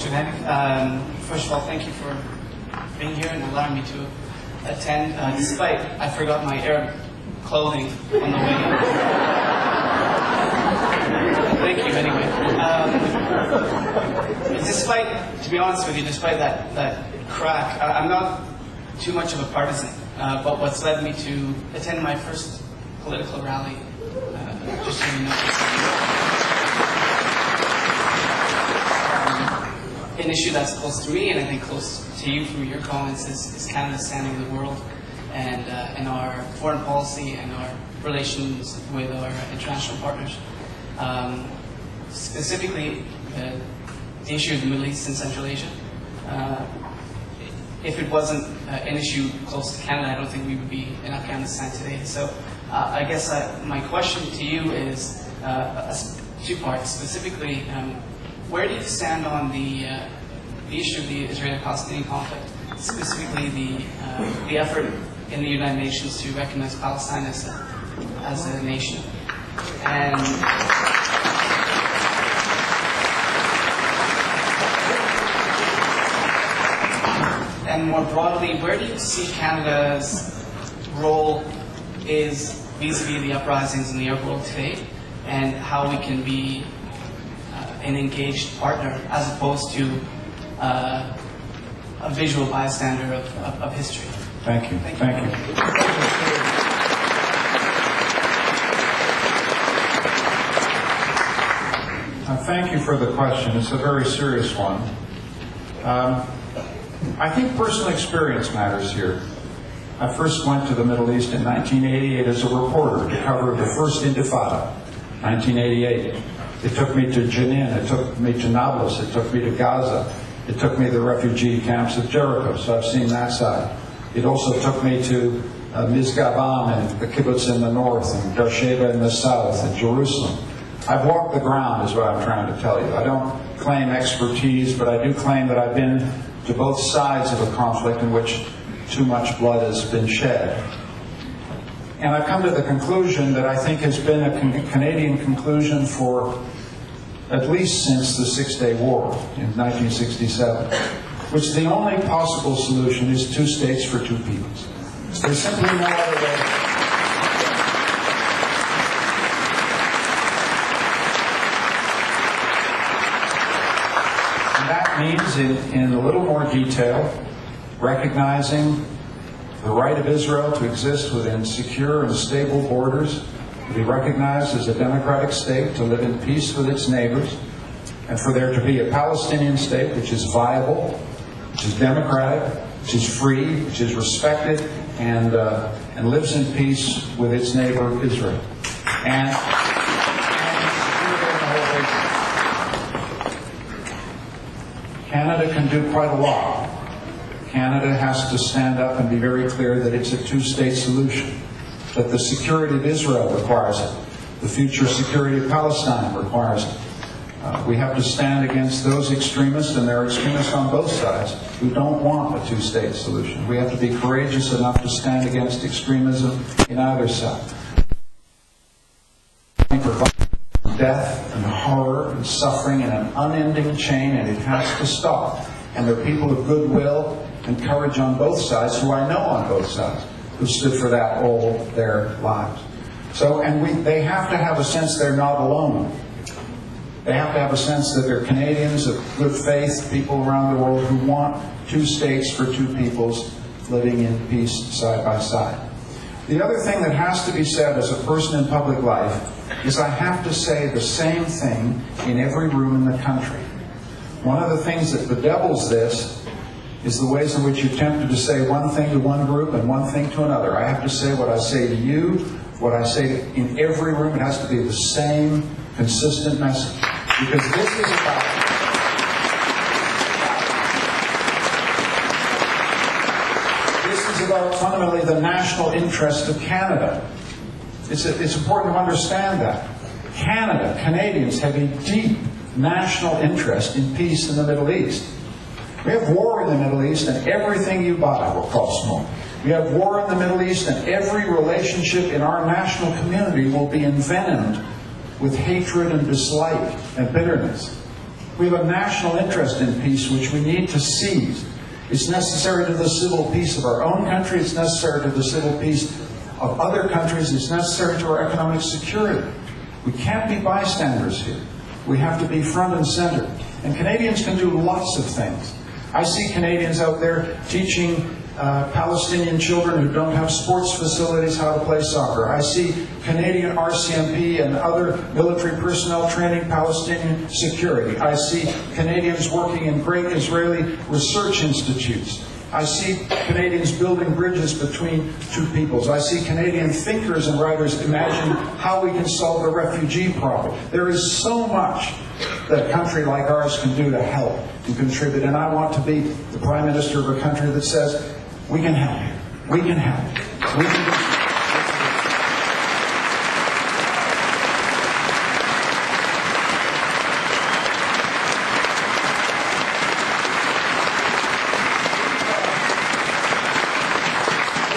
Junaid. First of all, thank you for being here and allowing me to attend, despite I forgot my Arab clothing on the way. Thank you anyway. Despite, to be honest with you, despite that crack, I'm not too much of a partisan, but what's led me to attend my first political rally, just so you know. An issue that's close to me, and I think close to you from your comments, is Canada's standing in the world, and our foreign policy and our relations with our international partners. Specifically, the issue of the Middle East and Central Asia. If it wasn't an issue close to Canada, I don't think we would be in Afghanistan today. So I guess my question to you is two parts. Specifically, where do you stand on the issue of the Israeli-Palestinian conflict, specifically the effort in the United Nations to recognize Palestine as a nation? And more broadly, where do you see Canada's role is vis-a-vis the uprisings in the Arab world today, and how we can be an engaged partner as opposed to a visual bystander of history? Thank you. Thank you. Thank you for the question. It's a very serious one. I think personal experience matters here. I first went to the Middle East in 1988 as a reporter to cover the first Intifada, 1988. It took me to Jenin, it took me to Nablus, it took me to Gaza, it took me to the refugee camps of Jericho, so I've seen that side. It also took me to Mizgabam and the kibbutz in the north, and Beersheba in the south, and Jerusalem. I've walked the ground, is what I'm trying to tell you. I don't claim expertise, but I do claim that I've been to both sides of a conflict in which too much blood has been shed. And I've come to the conclusion that I think has been a Canadian conclusion for at least since the Six-Day War in 1967, which the only possible solution is two states for two peoples. There's simply no other way. And that means, in a little more detail, recognizing the right of Israel to exist within secure and stable borders, to be recognized as a democratic state, to live in peace with its neighbors, and for there to be a Palestinian state which is viable, which is democratic, which is free, which is respected, and lives in peace with its neighbor Israel. And Canada can do quite a lot. Canada has to stand up and be very clear that it's a two-state solution, that the security of Israel requires it, the future security of Palestine requires it. We have to stand against those extremists, and there are extremists on both sides, who don't want a two-state solution. We have to be courageous enough to stand against extremism in either side. Death and horror and suffering in an unending chain, and it has to stop. And there are people of goodwill and courage on both sides, who I know on both sides, who stood for that all their lives. So, and they have to have a sense they're not alone. They have to have a sense that they're Canadians of good faith, people around the world who want two states for two peoples living in peace side by side. The other thing that has to be said as a person in public life is I have to say the same thing in every room in the country. One of the things that bedevils this is the ways in which you're tempted to say one thing to one group and one thing to another. I have to say what I say to you, what I say in every room. It has to be the same consistent message. Because this is about fundamentally the national interest of Canada. It's important to understand that. Canada, Canadians have a deep national interest in peace in the Middle East. We have war in the Middle East, and everything you buy will cost more. We have war in the Middle East, and every relationship in our national community will be envenomed with hatred and dislike and bitterness. We have a national interest in peace which we need to seize. It's necessary to the civil peace of our own country. It's necessary to the civil peace of other countries. It's necessary to our economic security. We can't be bystanders here. We have to be front and center. And Canadians can do lots of things. I see Canadians out there teaching Palestinian children who don't have sports facilities how to play soccer. I see Canadian RCMP and other military personnel training Palestinian security. I see Canadians working in great Israeli research institutes. I see Canadians building bridges between two peoples. I see Canadian thinkers and writers imagine how we can solve the refugee problem. There is so much that a country like ours can do to help and contribute. And I want to be the Prime Minister of a country that says, we can help. We can help. We can